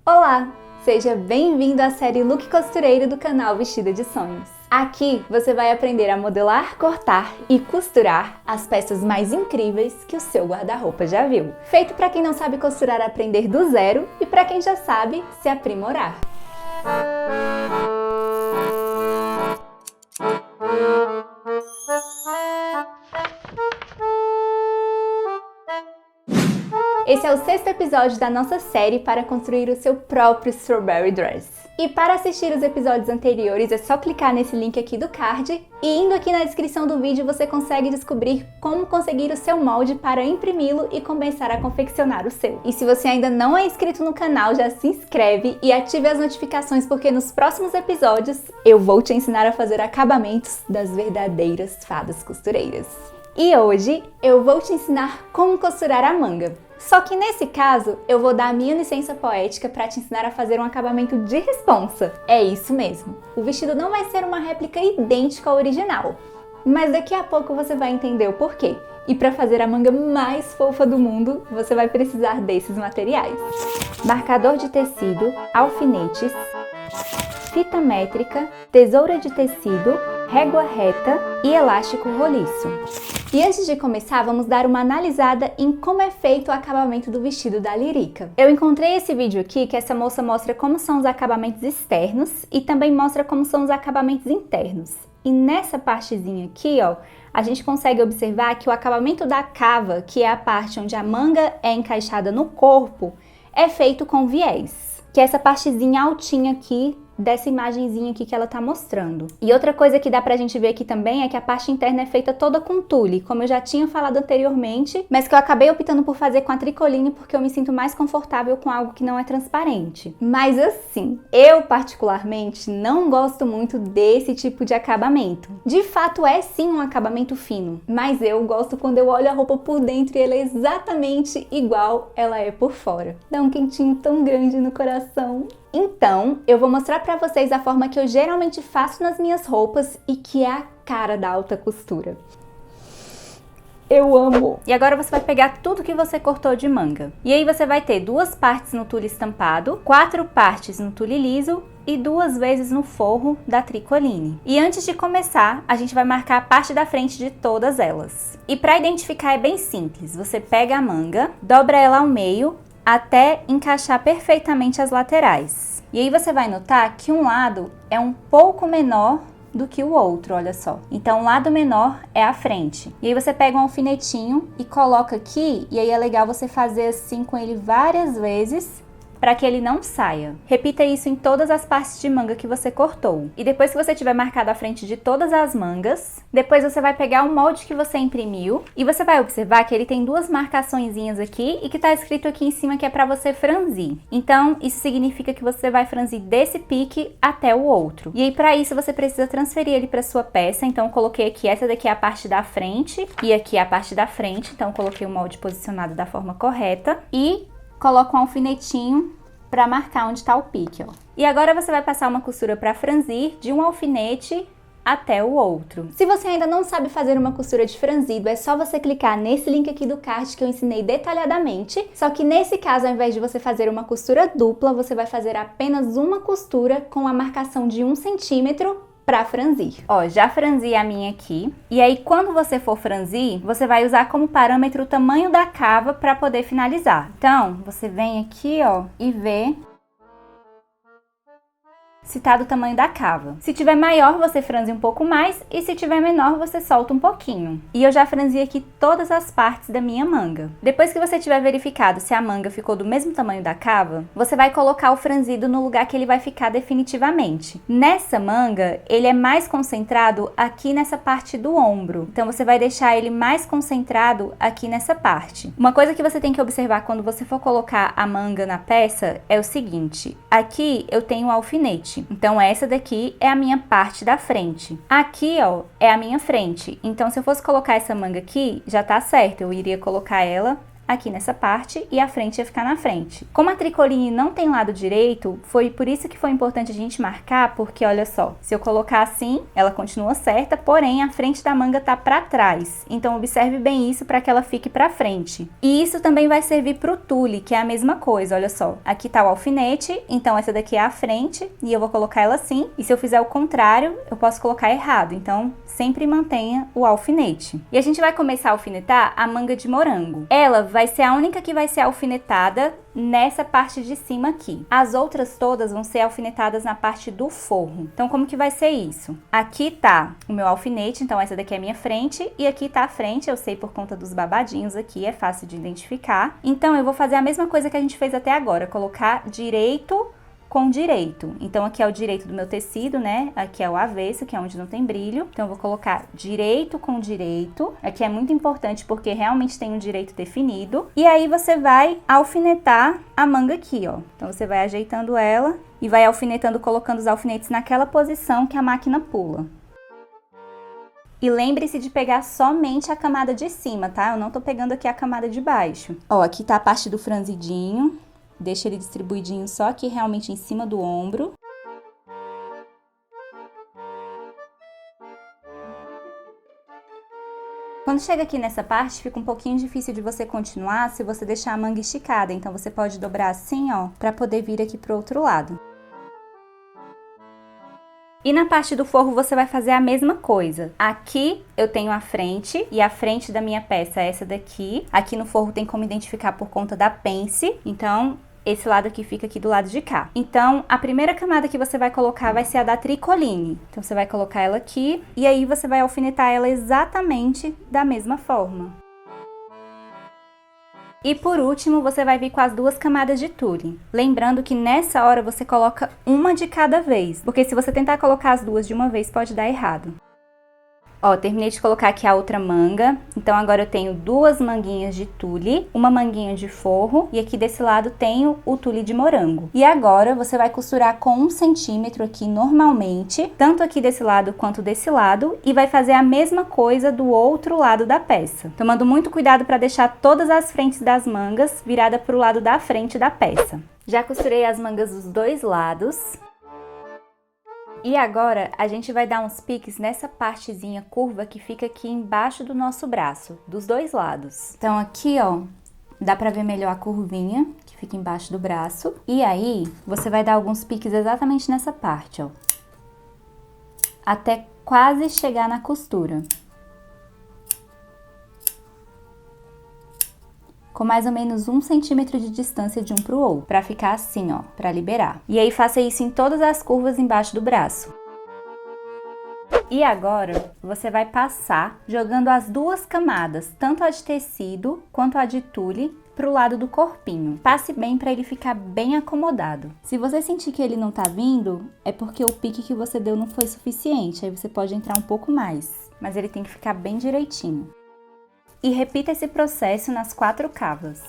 Olá! Seja bem-vindo à série Look Costureiro do canal Vestida de Sonhos. Aqui você vai aprender a modelar, cortar e costurar as peças mais incríveis que o seu guarda-roupa já viu. Feito para quem não sabe costurar aprender do zero e para quem já sabe se aprimorar. Esse é o 6º episódio da nossa série para construir o seu próprio Strawberry Dress. E para assistir os episódios anteriores é só clicar nesse link aqui do card e indo aqui na descrição do vídeo você consegue descobrir como conseguir o seu molde para imprimi-lo e começar a confeccionar o seu. E se você ainda não é inscrito no canal, já se inscreve e ative as notificações porque nos próximos episódios eu vou te ensinar a fazer acabamentos das verdadeiras fadas costureiras. E hoje eu vou te ensinar como costurar a manga. Só que nesse caso, eu vou dar a minha licença poética para te ensinar a fazer um acabamento de responsa. É isso mesmo, o vestido não vai ser uma réplica idêntica ao original, mas daqui a pouco você vai entender o porquê. E para fazer a manga mais fofa do mundo, você vai precisar desses materiais: marcador de tecido, alfinetes, fita métrica, tesoura de tecido, régua reta e elástico roliço. E antes de começar, vamos dar uma analisada em como é feito o acabamento do vestido da Lirica. Eu encontrei esse vídeo aqui que essa moça mostra como são os acabamentos externos e também mostra como são os acabamentos internos. E nessa partezinha aqui, ó, a gente consegue observar que o acabamento da cava, que é a parte onde a manga é encaixada no corpo, é feito com viés, que é essa partezinha altinha aqui dessa imagenzinha aqui que ela tá mostrando. E outra coisa que dá pra gente ver aqui também é que a parte interna é feita toda com tule, como eu já tinha falado anteriormente, mas que eu acabei optando por fazer com a tricoline porque eu me sinto mais confortável com algo que não é transparente. Mas assim, eu particularmente não gosto muito desse tipo de acabamento. De fato é sim um acabamento fino, mas eu gosto quando eu olho a roupa por dentro e ela é exatamente igual ela é por fora. Dá um quentinho tão grande no coração. Então, eu vou mostrar pra vocês a forma que eu geralmente faço nas minhas roupas e que é a cara da alta costura. Eu amo! E agora você vai pegar tudo que você cortou de manga. E aí você vai ter 2 partes no tule estampado, 4 partes no tule liso e 2 vezes no forro da tricoline. E antes de começar, a gente vai marcar a parte da frente de todas elas. E para identificar é bem simples. Você pega a manga, dobra ela ao meio, até encaixar perfeitamente as laterais. E aí você vai notar que um lado é um pouco menor do que o outro, olha só. Então o lado menor é a frente. E aí você pega um alfinetinho e coloca aqui, e aí é legal você fazer assim com ele várias vezes, para que ele não saia. Repita isso em todas as partes de manga que você cortou. E depois que você tiver marcado a frente de todas as mangas, depois você vai pegar o molde que você imprimiu e você vai observar que ele tem 2 marcaçõezinhas aqui e que tá escrito aqui em cima que é para você franzir. Então, isso significa que você vai franzir desse pique até o outro. E aí, para isso, você precisa transferir ele para sua peça. Então, eu coloquei aqui, essa daqui é a parte da frente e aqui é a parte da frente. Então, eu coloquei o molde posicionado da forma correta e coloca um alfinetinho para marcar onde está o pique, ó. E agora você vai passar uma costura para franzir de um alfinete até o outro. Se você ainda não sabe fazer uma costura de franzido, é só você clicar nesse link aqui do card que eu ensinei detalhadamente. Só que nesse caso, ao invés de você fazer uma costura dupla, você vai fazer apenas uma costura com a marcação de 1 centímetro para franzir. Ó, já franzi a minha aqui. E aí, quando você for franzir, você vai usar como parâmetro o tamanho da cava para poder finalizar. Então, você vem aqui, ó, e vê se tá do tamanho da cava. Se tiver maior, você franze um pouco mais, e se tiver menor, você solta um pouquinho. E eu já franzi aqui todas as partes da minha manga. Depois que você tiver verificado se a manga ficou do mesmo tamanho da cava, você vai colocar o franzido no lugar que ele vai ficar definitivamente. Nessa manga, ele é mais concentrado aqui nessa parte do ombro. Então, você vai deixar ele mais concentrado aqui nessa parte. Uma coisa que você tem que observar quando você for colocar a manga na peça é o seguinte: aqui eu tenho um alfinete. Então, essa daqui é a minha parte da frente. Aqui, ó, é a minha frente. Então, se eu fosse colocar essa manga aqui, já tá certo. Eu iria colocar ela aqui nessa parte e a frente ia ficar na frente. Como a tricoline não tem lado direito, foi por isso que foi importante a gente marcar, porque olha só, se eu colocar assim, ela continua certa, porém a frente da manga tá para trás. Então observe bem isso para que ela fique para frente. E isso também vai servir pro tule, que é a mesma coisa, olha só. Aqui tá o alfinete, então essa daqui é a frente e eu vou colocar ela assim. E se eu fizer o contrário, eu posso colocar errado. Então sempre mantenha o alfinete. E a gente vai começar a alfinetar a manga de morango. Ela vai ser a única que vai ser alfinetada nessa parte de cima aqui. As outras todas vão ser alfinetadas na parte do forro. Então como que vai ser isso? Aqui tá o meu alfinete, então essa daqui é a minha frente e aqui tá a frente, eu sei por conta dos babadinhos aqui, é fácil de identificar. Então eu vou fazer a mesma coisa que a gente fez até agora, colocar direito com direito. Então aqui é o direito do meu tecido, né? Aqui é o avesso, que é onde não tem brilho. Então eu vou colocar direito com direito. Aqui é muito importante porque realmente tem um direito definido. E aí você vai alfinetar a manga aqui, ó. Então você vai ajeitando ela e vai alfinetando, colocando os alfinetes naquela posição que a máquina pula. E lembre-se de pegar somente a camada de cima, tá? Eu não tô pegando aqui a camada de baixo. Ó, aqui tá a parte do franzidinho. Deixa ele distribuidinho só aqui realmente em cima do ombro. Quando chega aqui nessa parte, fica um pouquinho difícil de você continuar se você deixar a manga esticada. Então você pode dobrar assim, ó, pra poder vir aqui pro outro lado. E na parte do forro você vai fazer a mesma coisa. Aqui eu tenho a frente, e a frente da minha peça é essa daqui. Aqui no forro tem como identificar por conta da pence, então esse lado aqui fica aqui do lado de cá. Então, a primeira camada que você vai colocar vai ser a da tricoline. Então, você vai colocar ela aqui, e aí você vai alfinetar ela exatamente da mesma forma. E por último, você vai vir com as duas camadas de tule. Lembrando que nessa hora você coloca uma de cada vez, porque se você tentar colocar as duas de uma vez, pode dar errado. Ó, terminei de colocar aqui a outra manga, então agora eu tenho duas manguinhas de tule, uma manguinha de forro e aqui desse lado tenho o tule de morango. E agora você vai costurar com 1 centímetro aqui normalmente, tanto aqui desse lado quanto desse lado, e vai fazer a mesma coisa do outro lado da peça. Tomando muito cuidado para deixar todas as frentes das mangas virada para o lado da frente da peça. Já costurei as mangas dos dois lados. E agora, a gente vai dar uns piques nessa partezinha curva que fica aqui embaixo do nosso braço, dos dois lados. Então aqui, ó, dá pra ver melhor a curvinha que fica embaixo do braço. E aí, você vai dar alguns piques exatamente nessa parte, ó. Até quase chegar na costura. Com mais ou menos 1 centímetro de distância de um pro outro, pra ficar assim, ó, pra liberar. E aí faça isso em todas as curvas embaixo do braço. E agora, você vai passar jogando as duas camadas, tanto a de tecido quanto a de tule, pro lado do corpinho. Passe bem para ele ficar bem acomodado. Se você sentir que ele não tá vindo, é porque o pique que você deu não foi suficiente, aí você pode entrar um pouco mais, mas ele tem que ficar bem direitinho. E repita esse processo nas 4 cavas.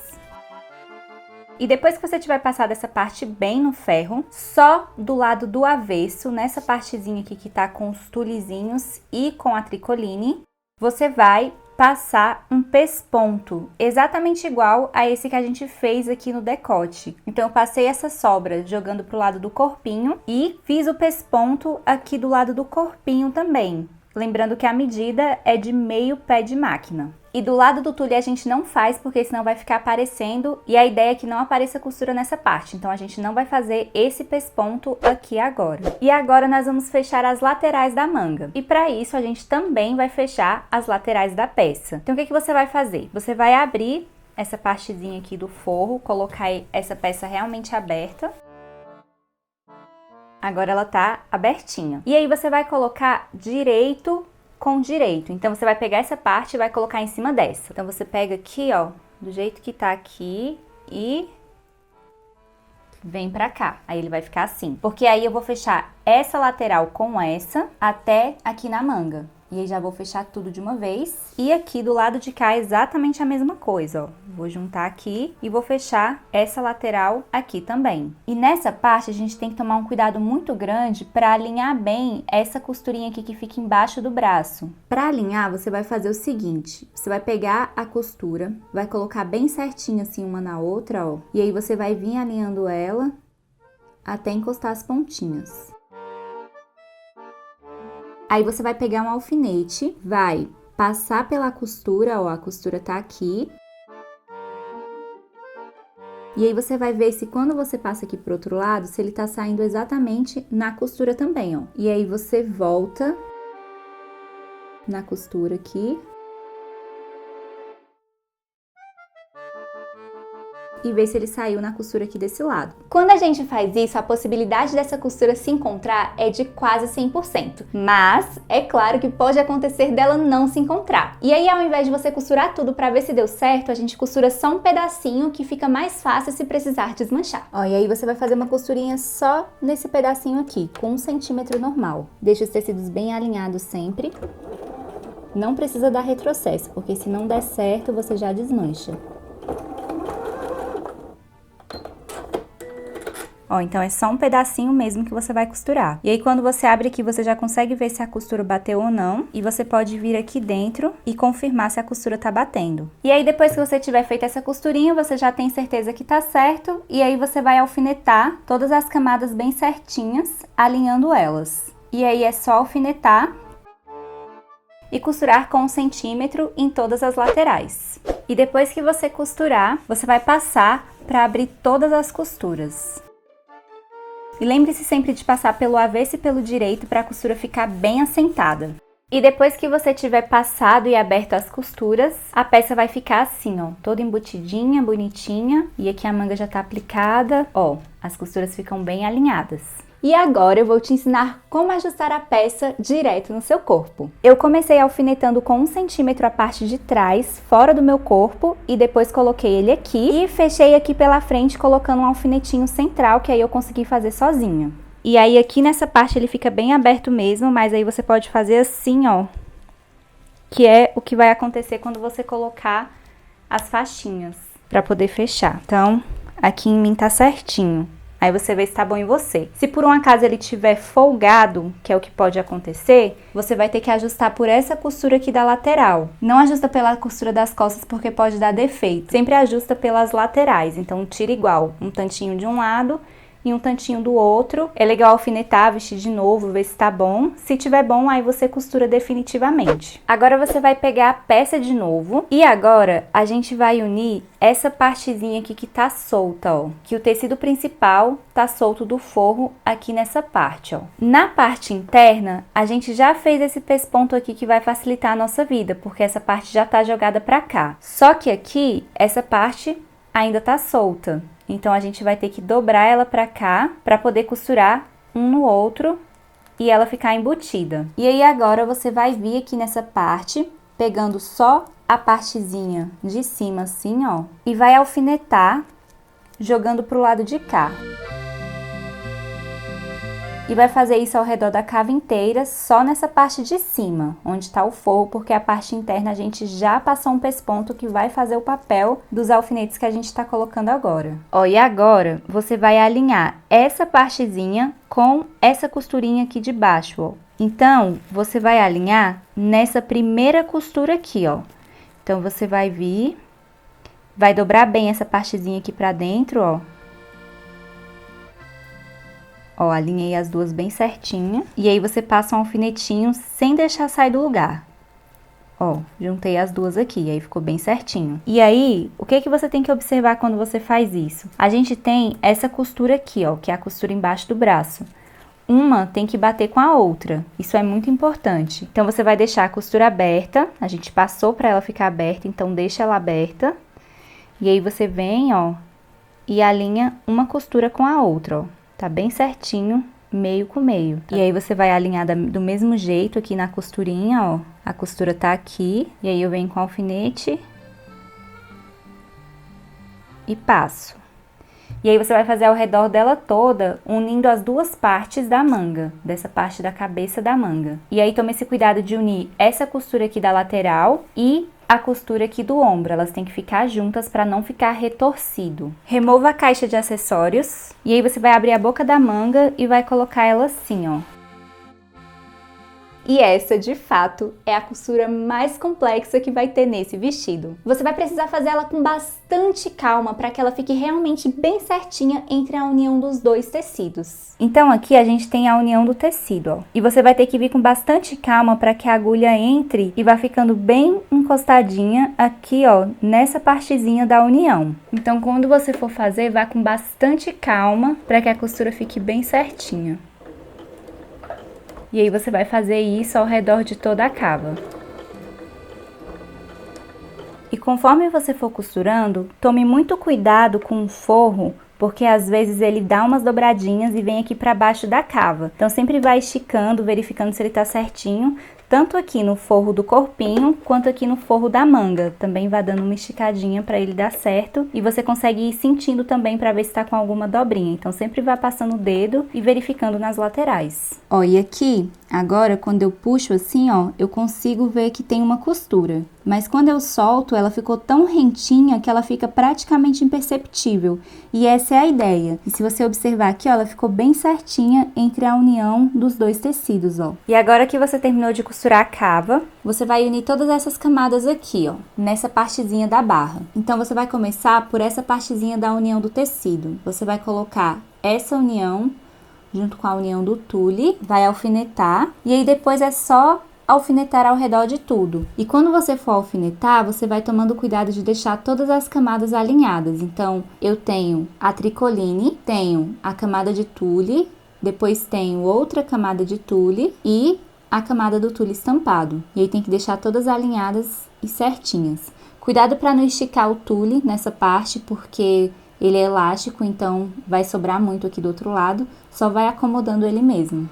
E depois que você tiver passado essa parte bem no ferro, só do lado do avesso, nessa partezinha aqui que tá com os tulezinhos e com a tricoline, você vai passar um pesponto, exatamente igual a esse que a gente fez aqui no decote. Então eu passei essa sobra jogando pro lado do corpinho e fiz o pesponto aqui do lado do corpinho também. Lembrando que a medida é de meio pé de máquina. E do lado do tule a gente não faz, porque senão vai ficar aparecendo, e a ideia é que não apareça costura nessa parte. Então a gente não vai fazer esse pesponto aqui agora. E agora nós vamos fechar as laterais da manga. E para isso a gente também vai fechar as laterais da peça. Então o que você vai fazer? Você vai abrir essa partezinha aqui do forro, colocar essa peça realmente aberta. Agora ela tá abertinha. E aí você vai colocar direito com direito. Então você vai pegar essa parte e vai colocar em cima dessa. Então você pega aqui, ó, do jeito que tá aqui e vem pra cá. Aí ele vai ficar assim. Porque aí eu vou fechar essa lateral com essa até aqui na manga. E aí já vou fechar tudo de uma vez. E aqui do lado de cá é exatamente a mesma coisa, ó. Vou juntar aqui e vou fechar essa lateral aqui também. E nessa parte a gente tem que tomar um cuidado muito grande para alinhar bem essa costurinha aqui que fica embaixo do braço. Para alinhar, você vai fazer o seguinte, você vai pegar a costura, vai colocar bem certinho assim uma na outra, ó. E aí você vai vir alinhando ela até encostar as pontinhas. Aí você vai pegar um alfinete, vai passar pela costura, ó, a costura tá aqui. E aí você vai ver se quando você passa aqui pro outro lado, se ele tá saindo exatamente na costura também, ó. E aí você volta na costura aqui. E ver se ele saiu na costura aqui desse lado. Quando a gente faz isso, a possibilidade dessa costura se encontrar é de quase 100%. Mas é claro que pode acontecer dela não se encontrar. E aí, ao invés de você costurar tudo para ver se deu certo, a gente costura só um pedacinho que fica mais fácil se precisar desmanchar. Ó, e aí você vai fazer uma costurinha só nesse pedacinho aqui, com 1 centímetro normal. Deixa os tecidos bem alinhados sempre. Não precisa dar retrocesso, porque se não der certo, você já desmancha. Ó, então é só um pedacinho mesmo que você vai costurar. E aí quando você abre aqui, você já consegue ver se a costura bateu ou não. E você pode vir aqui dentro e confirmar se a costura tá batendo. E aí depois que você tiver feito essa costurinha, você já tem certeza que tá certo. E aí você vai alfinetar todas as camadas bem certinhas, alinhando elas. E aí é só alfinetar e costurar com 1 centímetro em todas as laterais. E depois que você costurar, você vai passar para abrir todas as costuras. E lembre-se sempre de passar pelo avesso e pelo direito para a costura ficar bem assentada. E depois que você tiver passado e aberto as costuras, a peça vai ficar assim, ó, toda embutidinha, bonitinha. E aqui a manga já tá aplicada, ó, as costuras ficam bem alinhadas. E agora eu vou te ensinar como ajustar a peça direto no seu corpo. Eu comecei alfinetando com 1 centímetro a parte de trás, fora do meu corpo, e depois coloquei ele aqui e fechei aqui pela frente colocando um alfinetinho central, que aí eu consegui fazer sozinha. E aí aqui nessa parte ele fica bem aberto mesmo, mas aí você pode fazer assim, ó, que é o que vai acontecer quando você colocar as faixinhas para poder fechar. Então, aqui em mim tá certinho. Aí você vê se tá bom em você. Se por um acaso ele tiver folgado, que é o que pode acontecer, você vai ter que ajustar por essa costura aqui da lateral. Não ajusta pela costura das costas porque pode dar defeito. Sempre ajusta pelas laterais, então tira igual, um tantinho de um lado e um tantinho do outro. É legal alfinetar, vestir de novo, ver se tá bom. Se tiver bom, aí você costura definitivamente. Agora você vai pegar a peça de novo e agora a gente vai unir essa partezinha aqui que tá solta, ó. Que o tecido principal tá solto do forro aqui nessa parte, ó. Na parte interna, a gente já fez esse pesponto aqui que vai facilitar a nossa vida, porque essa parte já tá jogada pra cá. Só que aqui, essa parte ainda tá solta. Então, a gente vai ter que dobrar ela pra cá, pra poder costurar um no outro e ela ficar embutida. E aí, agora, você vai vir aqui nessa parte, pegando só a partezinha de cima, assim, ó, e vai alfinetar, jogando pro lado de cá. E vai fazer isso ao redor da cava inteira, só nessa parte de cima, onde tá o forro, porque a parte interna a gente já passou um pesponto que vai fazer o papel dos alfinetes que a gente tá colocando agora. Ó, e agora você vai alinhar essa partezinha com essa costurinha aqui de baixo, ó. Então, você vai alinhar nessa primeira costura aqui, ó. Então, você vai vir, vai dobrar bem essa partezinha aqui pra dentro, ó. Ó, alinhei as duas bem certinho. E aí, você passa um alfinetinho sem deixar sair do lugar. Ó, juntei as duas aqui, aí ficou bem certinho. E aí, o que que você tem que observar quando você faz isso? A gente tem essa costura aqui, ó, que é a costura embaixo do braço. Uma tem que bater com a outra, isso é muito importante. Então, você vai deixar a costura aberta, a gente passou pra ela ficar aberta, então deixa ela aberta. E aí, você vem, ó, e alinha uma costura com a outra, ó. Tá bem certinho, meio com meio. E aí, você vai alinhar do mesmo jeito aqui na costurinha, ó. A costura tá aqui, e aí eu venho com o alfinete e passo. E aí você vai fazer ao redor dela toda, unindo as duas partes da manga, dessa parte da cabeça da manga. E aí tome esse cuidado de unir essa costura aqui da lateral e a costura aqui do ombro. Elas têm que ficar juntas para não ficar retorcido. Remova a caixa de acessórios e aí você vai abrir a boca da manga e vai colocar ela assim, ó. E essa, de fato, é a costura mais complexa que vai ter nesse vestido. Você vai precisar fazer ela com bastante calma para que ela fique realmente bem certinha entre a união dos dois tecidos. Então aqui a gente tem a união do tecido, ó. E você vai ter que vir com bastante calma para que a agulha entre e vá ficando bem encostadinha aqui, ó, nessa partezinha da união. Então quando você for fazer, vá com bastante calma para que a costura fique bem certinha. E aí você vai fazer isso ao redor de toda a cava. E conforme você for costurando, tome muito cuidado com o forro, porque às vezes ele dá umas dobradinhas e vem aqui para baixo da cava. Então sempre vai esticando, verificando se ele tá certinho, tanto aqui no forro do corpinho, quanto aqui no forro da manga. Também vai dando uma esticadinha para ele dar certo. E você consegue ir sentindo também para ver se tá com alguma dobrinha. Então sempre vai passando o dedo e verificando nas laterais. Ó, e aqui, agora quando eu puxo assim, ó, eu consigo ver que tem uma costura. Mas quando eu solto, ela ficou tão rentinha que ela fica praticamente imperceptível. E essa é a ideia. E se você observar aqui, ó, ela ficou bem certinha entre a união dos dois tecidos, ó. E agora que você terminou de costurar a cava, você vai unir todas essas camadas aqui, ó, nessa partezinha da barra. Então você vai começar por essa partezinha da união do tecido. Você vai colocar essa união junto com a união do tule, vai alfinetar e aí depois é só alfinetar ao redor de tudo. E quando você for alfinetar, você vai tomando cuidado de deixar todas as camadas alinhadas. Então, eu tenho a tricoline, tenho a camada de tule, depois tenho outra camada de tule e a camada do tule estampado. E aí tem que deixar todas alinhadas e certinhas. Cuidado para não esticar o tule nessa parte, porque ele é elástico, então vai sobrar muito aqui do outro lado, só vai acomodando ele mesmo.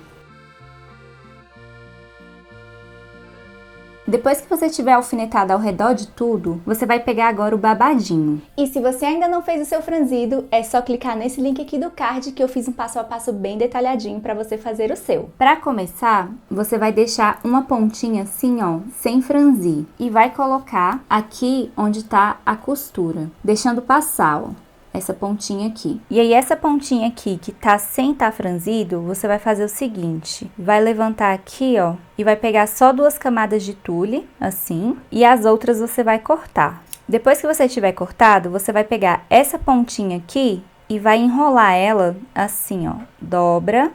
Depois que você tiver alfinetado ao redor de tudo, você vai pegar agora o babadinho. E se você ainda não fez o seu franzido, é só clicar nesse link aqui do card que eu fiz um passo a passo bem detalhadinho para você fazer o seu. Para começar, você vai deixar uma pontinha assim, ó, sem franzir. E vai colocar aqui onde tá a costura, deixando passar, ó, essa pontinha aqui. E aí essa pontinha aqui que tá sem tá franzido, você vai fazer o seguinte, vai levantar aqui, ó, e vai pegar só 2 camadas de tule, assim, e as outras você vai cortar. Depois que você tiver cortado, você vai pegar essa pontinha aqui e vai enrolar ela assim, ó, dobra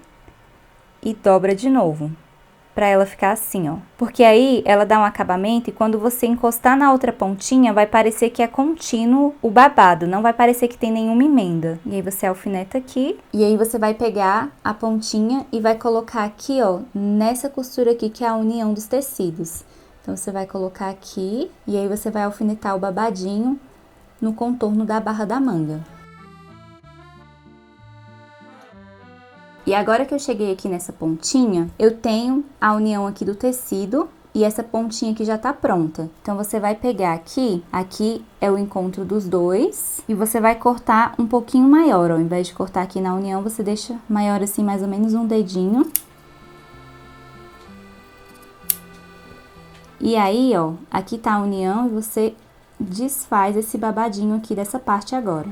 e dobra de novo. Pra ela ficar assim, ó. Porque aí ela dá um acabamento e quando você encostar na outra pontinha, vai parecer que é contínuo o babado, não vai parecer que tem nenhuma emenda. E aí você alfineta aqui, e aí você vai pegar a pontinha e vai colocar aqui, ó, nessa costura aqui que é a união dos tecidos. Então você vai colocar aqui, e aí você vai alfinetar o babadinho no contorno da barra da manga. E agora que eu cheguei aqui nessa pontinha, eu tenho a união aqui do tecido e essa pontinha aqui já tá pronta. Então, você vai pegar aqui é o encontro dos dois e você vai cortar um pouquinho maior, ó. Ao invés de cortar aqui na união, você deixa maior assim, mais ou menos um dedinho. E aí, ó, aqui tá a união e você desfaz esse babadinho aqui dessa parte agora.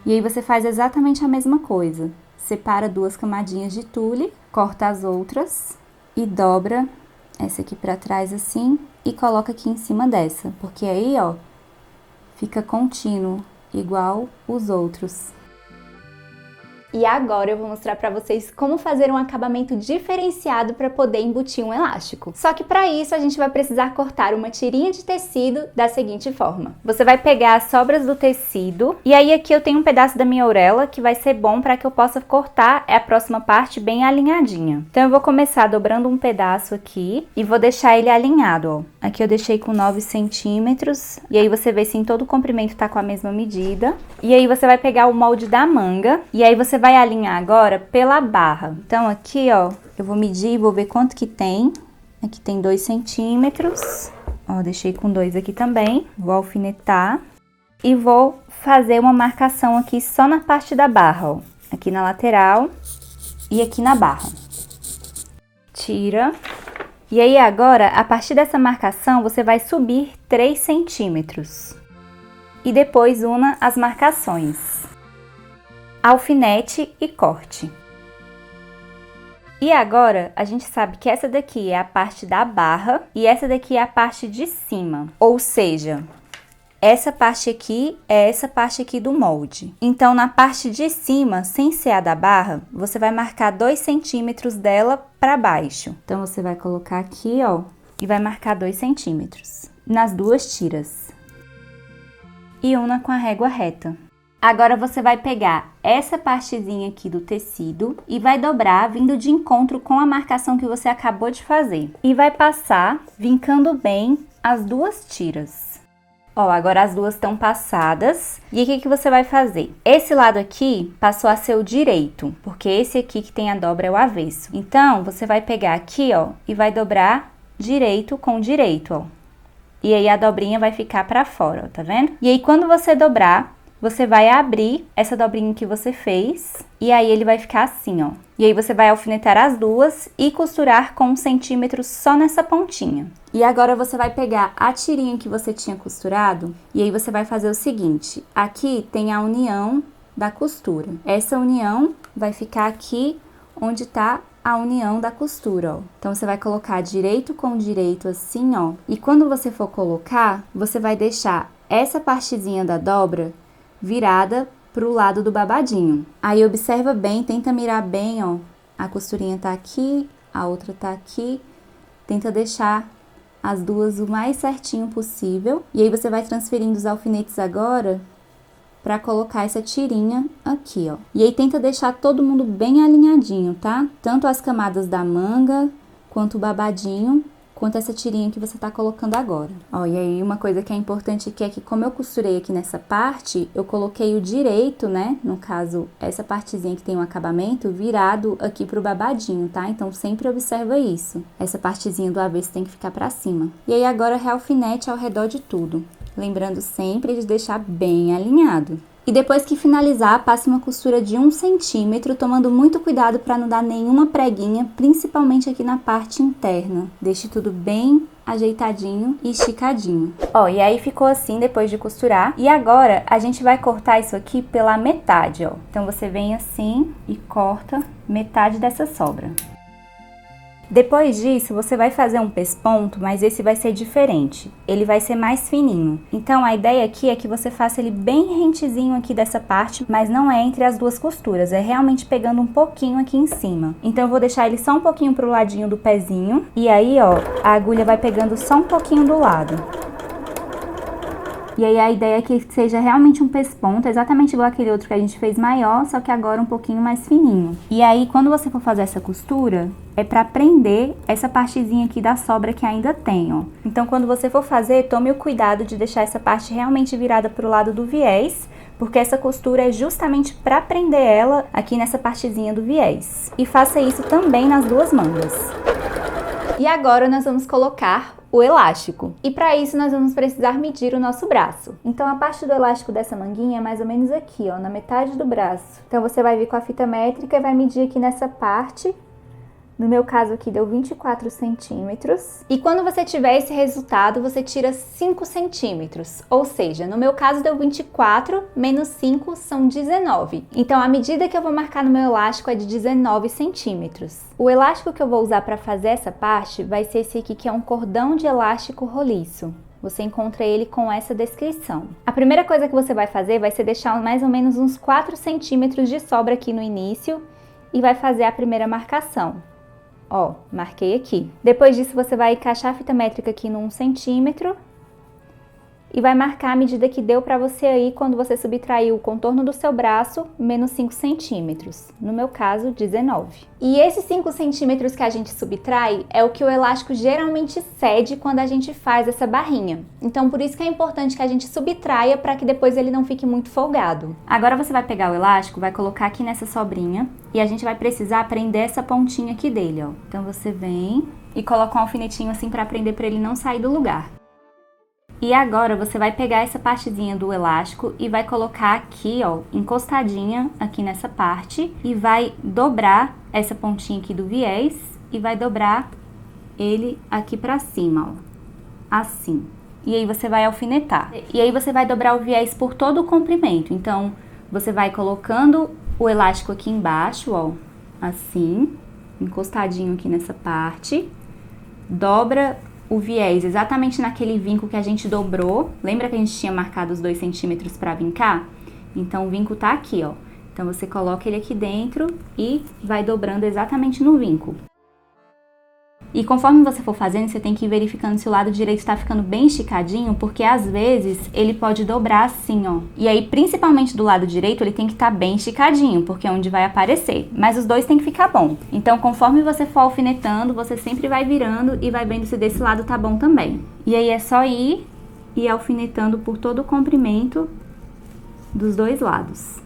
E aí você faz exatamente a mesma coisa. Separa 2 camadinhas de tule, corta as outras e dobra essa aqui pra trás assim e coloca aqui em cima dessa. Porque aí, ó, fica contínuo, igual os outros. E agora eu vou mostrar pra vocês como fazer um acabamento diferenciado para poder embutir um elástico. Só que para isso a gente vai precisar cortar uma tirinha de tecido da seguinte forma. Você vai pegar as sobras do tecido e aí aqui eu tenho um pedaço da minha orelha que vai ser bom para que eu possa cortar a próxima parte bem alinhadinha. Então eu vou começar dobrando um pedaço aqui e vou deixar ele alinhado, ó. Aqui eu deixei com 9 centímetros e aí você vê se em todo o comprimento tá com a mesma medida. E aí você vai pegar o molde da manga e aí você vai alinhar agora pela barra. Então aqui, ó, eu vou medir e vou ver quanto que tem. Aqui tem 2 centímetros. Ó, deixei com 2 aqui também. Vou alfinetar. E vou fazer uma marcação aqui só na parte da barra, ó. Aqui na lateral e aqui na barra. Tira. E aí agora, a partir dessa marcação, você vai subir 3 centímetros. E depois una as marcações. Alfinete e corte. E agora, a gente sabe que essa daqui é a parte da barra e essa daqui é a parte de cima. Ou seja, essa parte aqui é essa parte aqui do molde. Então, na parte de cima, sem ser a da barra, você vai marcar 2 centímetros dela para baixo. Então, você vai colocar aqui, ó, e vai marcar 2 centímetros nas duas tiras. E una com a régua reta. Agora, você vai pegar essa partezinha aqui do tecido e vai dobrar vindo de encontro com a marcação que você acabou de fazer. E vai passar vincando bem as duas tiras. Ó, agora as duas estão passadas. E o que você vai fazer? Esse lado aqui passou a ser o direito, porque esse aqui que tem a dobra é o avesso. Então, você vai pegar aqui, ó, e vai dobrar direito com direito, ó. E aí a dobrinha vai ficar pra fora, ó, tá vendo? E aí quando você dobrar, você vai abrir essa dobrinha que você fez e aí ele vai ficar assim, ó. E aí você vai alfinetar as duas e costurar com 1 centímetro só nessa pontinha. E agora você vai pegar a tirinha que você tinha costurado e aí você vai fazer o seguinte. Aqui tem a união da costura. Essa união vai ficar aqui onde tá a união da costura, ó. Então, você vai colocar direito com direito assim, ó. E quando você for colocar, você vai deixar essa partezinha da dobra virada pro lado do babadinho. Aí observa bem, tenta mirar bem, ó. A costurinha tá aqui, a outra tá aqui. Tenta deixar as duas o mais certinho possível. E aí você vai transferindo os alfinetes agora pra colocar essa tirinha aqui, ó. E aí tenta deixar todo mundo bem alinhadinho, tá? Tanto as camadas da manga, quanto o babadinho, quanto essa tirinha que você tá colocando agora. Ó, e aí uma coisa que é importante aqui é que como eu costurei aqui nessa parte, eu coloquei o direito, né? No caso, essa partezinha que tem um acabamento virado aqui pro babadinho, tá? Então, sempre observa isso. Essa partezinha do avesso tem que ficar pra cima. E aí agora realfinete ao redor de tudo. Lembrando sempre de deixar bem alinhado. E depois que finalizar, passe uma costura de 1 centímetro, tomando muito cuidado para não dar nenhuma preguinha, principalmente aqui na parte interna. Deixe tudo bem ajeitadinho e esticadinho. Ó, e aí ficou assim depois de costurar. E agora a gente vai cortar isso aqui pela metade, ó. Então você vem assim e corta metade dessa sobra. Depois disso, você vai fazer um pesponto, mas esse vai ser diferente. Ele vai ser mais fininho. Então, a ideia aqui é que você faça ele bem rentezinho aqui dessa parte, mas não é entre as duas costuras, é realmente pegando um pouquinho aqui em cima. Então, eu vou deixar ele só um pouquinho pro ladinho do pezinho. E aí, ó, a agulha vai pegando só um pouquinho do lado. E aí a ideia é que seja realmente um pesponto, exatamente igual aquele outro que a gente fez maior, só que agora um pouquinho mais fininho. E aí, quando você for fazer essa costura, é pra prender essa partezinha aqui da sobra que ainda tem, ó. Então, quando você for fazer, tome o cuidado de deixar essa parte realmente virada pro lado do viés, porque essa costura é justamente pra prender ela aqui nessa partezinha do viés. E faça isso também nas duas mangas. E agora nós vamos colocar o elástico. E para isso nós vamos precisar medir o nosso braço. Então a parte do elástico dessa manguinha é mais ou menos aqui, ó, na metade do braço. Então você vai vir com a fita métrica e vai medir aqui nessa parte. No meu caso aqui deu 24 centímetros. E quando você tiver esse resultado, você tira 5 centímetros. Ou seja, no meu caso deu 24, menos 5 são 19. Então a medida que eu vou marcar no meu elástico é de 19 centímetros. O elástico que eu vou usar para fazer essa parte vai ser esse aqui, que é um cordão de elástico roliço. Você encontra ele com essa descrição. A primeira coisa que você vai fazer vai ser deixar mais ou menos uns 4 centímetros de sobra aqui no início e vai fazer a primeira marcação. Ó, marquei aqui. Depois disso, você vai encaixar a fita métrica aqui no 1 centímetro e vai marcar a medida que deu pra você aí quando você subtraiu o contorno do seu braço, menos 5 centímetros. No meu caso, 19. E esses 5 centímetros que a gente subtrai é o que o elástico geralmente cede quando a gente faz essa barrinha. Então, por isso que é importante que a gente subtraia para que depois ele não fique muito folgado. Agora você vai pegar o elástico, vai colocar aqui nessa sobrinha e a gente vai precisar prender essa pontinha aqui dele, ó. Então, você vem e coloca um alfinetinho assim para prender, para ele não sair do lugar. E agora você vai pegar essa partezinha do elástico e vai colocar aqui, ó, encostadinha aqui nessa parte e vai dobrar essa pontinha aqui do viés e vai dobrar ele aqui pra cima, ó, assim. E aí você vai alfinetar. E aí você vai dobrar o viés por todo o comprimento. Então, você vai colocando o elástico aqui embaixo, ó, assim, encostadinho aqui nessa parte. Dobra o viés exatamente naquele vinco que a gente dobrou. Lembra que a gente tinha marcado os 2 centímetros para vincar? Então, o vinco tá aqui, ó. Então, você coloca ele aqui dentro e vai dobrando exatamente no vinco. E conforme você for fazendo, você tem que ir verificando se o lado direito tá ficando bem esticadinho, porque às vezes ele pode dobrar assim, ó. E aí, principalmente do lado direito, ele tem que estar bem esticadinho, porque é onde vai aparecer. Mas os dois tem que ficar bom. Então, conforme você for alfinetando, você sempre vai virando e vai vendo se desse lado tá bom também. E aí é só ir alfinetando por todo o comprimento dos dois lados.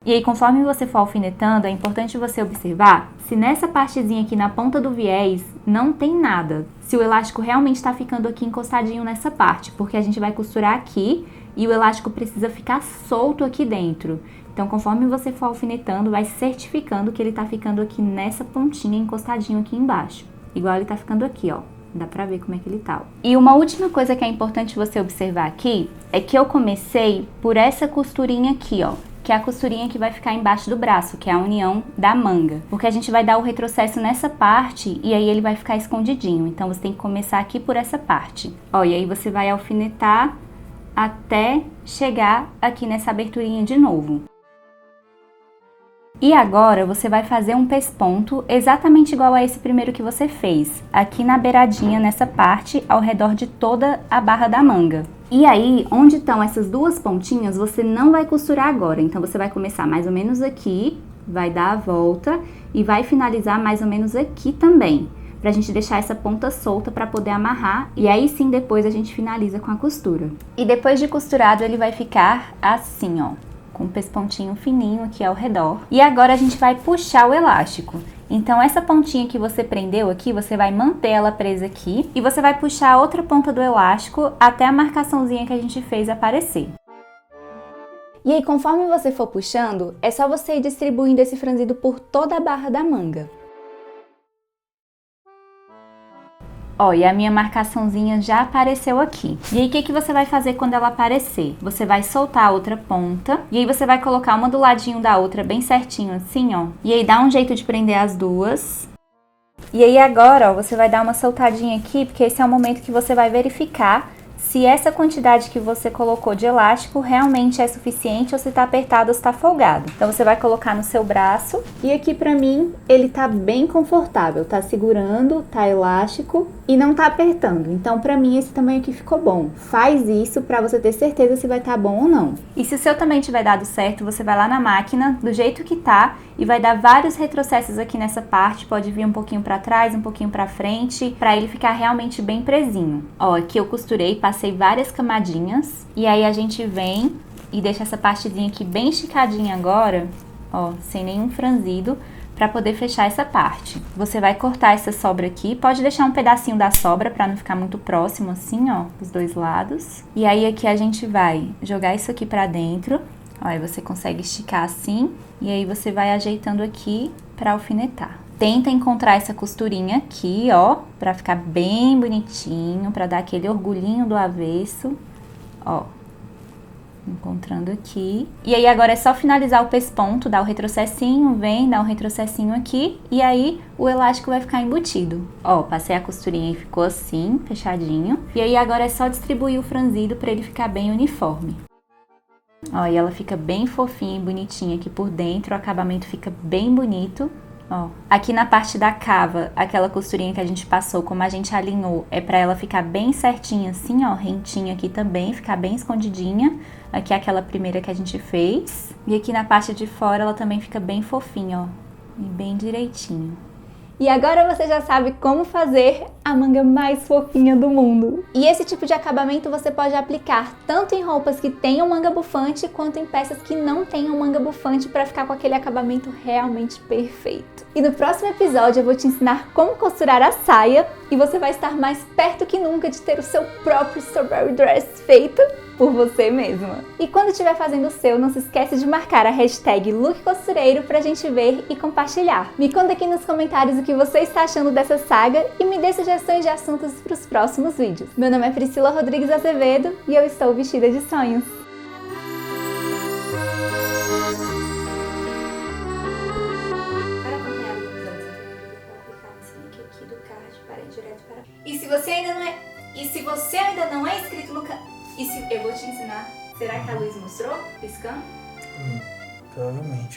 E aí, conforme você for alfinetando, é importante você observar se nessa partezinha aqui na ponta do viés não tem nada. Se o elástico realmente está ficando aqui encostadinho nessa parte, porque a gente vai costurar aqui e o elástico precisa ficar solto aqui dentro. Então, conforme você for alfinetando, vai certificando que ele tá ficando aqui nessa pontinha encostadinho aqui embaixo. Igual ele tá ficando aqui, ó. Dá pra ver como é que ele tá. E uma última coisa que é importante você observar aqui é que eu comecei por essa costurinha aqui, ó, que é a costurinha que vai ficar embaixo do braço, que é a união da manga. Porque a gente vai dar o retrocesso nessa parte e aí ele vai ficar escondidinho. Então, você tem que começar aqui por essa parte. Ó, e aí você vai alfinetar até chegar aqui nessa aberturinha de novo. E agora você vai fazer um pesponto exatamente igual a esse primeiro que você fez, aqui na beiradinha, nessa parte, ao redor de toda a barra da manga. E aí, onde estão essas duas pontinhas, você não vai costurar agora. Então, você vai começar mais ou menos aqui, vai dar a volta e vai finalizar mais ou menos aqui também, pra gente deixar essa ponta solta pra poder amarrar. E aí sim, depois a gente finaliza com a costura. E depois de costurado, ele vai ficar assim, ó, com um pespontinho fininho aqui ao redor. E agora a gente vai puxar o elástico. Então, essa pontinha que você prendeu aqui, você vai manter ela presa aqui e você vai puxar a outra ponta do elástico até a marcaçãozinha que a gente fez aparecer. E aí, conforme você for puxando, é só você ir distribuindo esse franzido por toda a barra da manga. Ó, e a minha marcaçãozinha já apareceu aqui. E aí, o que você vai fazer quando ela aparecer? Você vai soltar a outra ponta, e aí você vai colocar uma do ladinho da outra bem certinho assim, ó. E aí, dá um jeito de prender as duas. E aí, agora, ó, você vai dar uma soltadinha aqui, porque esse é o momento que você vai verificar se essa quantidade que você colocou de elástico realmente é suficiente ou se tá apertado ou se tá folgado. Então, você vai colocar no seu braço. E aqui pra mim, ele tá bem confortável, tá segurando, tá elástico e não tá apertando. Então, pra mim, esse tamanho aqui ficou bom. Faz isso pra você ter certeza se vai tá bom ou não. E se o seu também tiver dado certo, você vai lá na máquina, do jeito que tá, e vai dar vários retrocessos aqui nessa parte. Pode vir um pouquinho pra trás, um pouquinho pra frente, pra ele ficar realmente bem presinho. Ó, aqui eu costurei, passei várias camadinhas, e aí a gente vem e deixa essa partezinha aqui bem esticadinha agora, ó, sem nenhum franzido, pra poder fechar essa parte. Você vai cortar essa sobra aqui, pode deixar um pedacinho da sobra pra não ficar muito próximo assim, ó, dos dois lados. E aí aqui a gente vai jogar isso aqui pra dentro, ó, aí você consegue esticar assim, e aí você vai ajeitando aqui pra alfinetar. Tenta encontrar essa costurinha aqui, ó, pra ficar bem bonitinho, pra dar aquele orgulhinho do avesso, ó. Encontrando aqui. E aí agora é só finalizar o pesponto, dar o retrocessinho, vem, dá um retrocessinho aqui, e aí o elástico vai ficar embutido. Ó, passei a costurinha e ficou assim, fechadinho. E aí agora é só distribuir o franzido pra ele ficar bem uniforme. Ó, e ela fica bem fofinha e bonitinha aqui por dentro, o acabamento fica bem bonito. Ó, aqui na parte da cava, aquela costurinha que a gente passou, como a gente alinhou, é pra ela ficar bem certinha assim, ó, rentinha aqui também, ficar bem escondidinha. Aqui é aquela primeira que a gente fez. E aqui na parte de fora ela também fica bem fofinha, ó, e bem direitinho. E agora você já sabe como fazer a manga mais fofinha do mundo. E esse tipo de acabamento você pode aplicar tanto em roupas que tenham manga bufante, quanto em peças que não tenham manga bufante para ficar com aquele acabamento realmente perfeito. E no próximo episódio eu vou te ensinar como costurar a saia e você vai estar mais perto que nunca de ter o seu próprio strawberry dress feito por você mesma. E quando estiver fazendo o seu, não se esquece de marcar a hashtag LookCostureiro pra gente ver e compartilhar. Me conta aqui nos comentários o que você está achando dessa saga e me dê sugestões de assuntos para os próximos vídeos. Meu nome é Priscila Rodrigues Azevedo e eu estou vestida de sonhos. Para acompanhar os episódios anteriores, eu vou aplicar nesse link aqui do card para ir direto para... E se você ainda não é inscrito no canal... Eu vou te ensinar. Será que a luz mostrou? Piscando? Provavelmente.